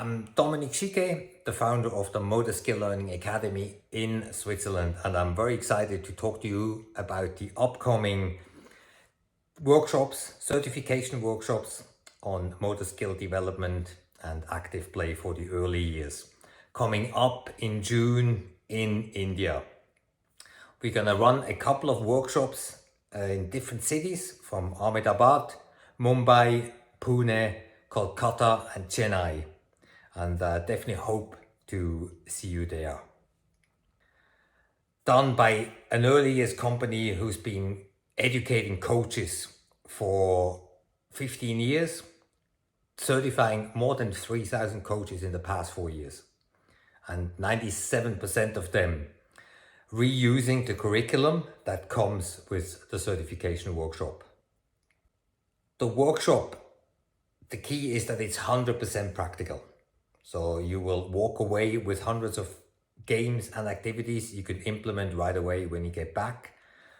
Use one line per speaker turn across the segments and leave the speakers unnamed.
I'm Dominique Chiquet, the founder of the Motor Skill Learning Academy in Switzerland, and I'm very excited to talk to you about the upcoming workshops, certification workshops on motor skill development and active play for the early years, coming up in June in India. We're gonna run a couple of workshops in different cities from Ahmedabad, Mumbai, Pune, Kolkata and Chennai. And definitely hope to see you there. Done by an early years company who's been educating coaches for 15 years, certifying more than 3,000 coaches in the past 4 years, and 97% of them reusing the curriculum that comes with the certification workshop. The workshop, the key is that it's 100% practical. So you will walk away with hundreds of games and activities you can implement right away when you get back.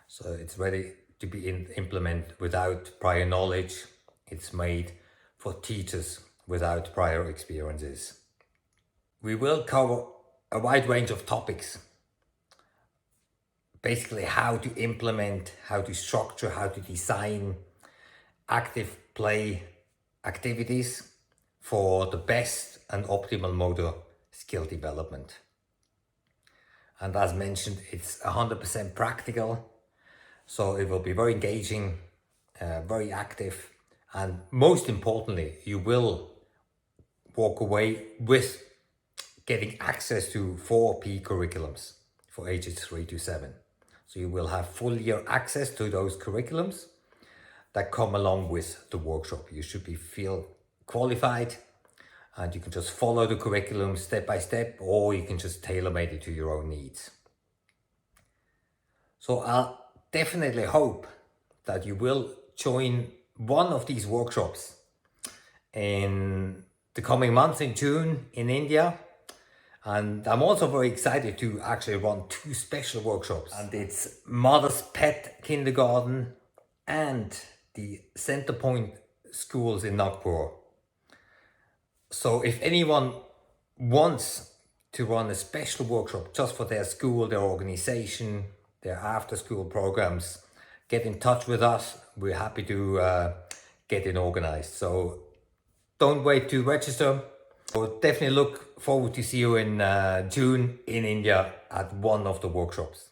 So it's ready to be implemented without prior knowledge. It's made for teachers without prior experiences. We will cover a wide range of topics. Basically how to implement, how to structure, how to design active play activities for the best and optimal motor skill development. And as mentioned, it's 100% practical, so it will be very engaging, very active, and most importantly, you will walk away with getting access to 4P curriculums for ages 3 to 7. So you will have full year access to those curriculums that come along with the workshop. You should feel qualified, and you can just follow the curriculum step by step, or you can just tailor-made it to your own needs. So I definitely hope that you will join one of these workshops in the coming month in June in India. And I'm also very excited to actually run 2 special workshops. And it's Mother's Pet Kindergarten and the Centerpoint schools in Nagpur. So if anyone wants to run a special workshop just for their school, their organization, their after-school programs, get in touch with us. We're happy to get it organized. So don't wait to register. So definitely look forward to see you in June in India at one of the workshops.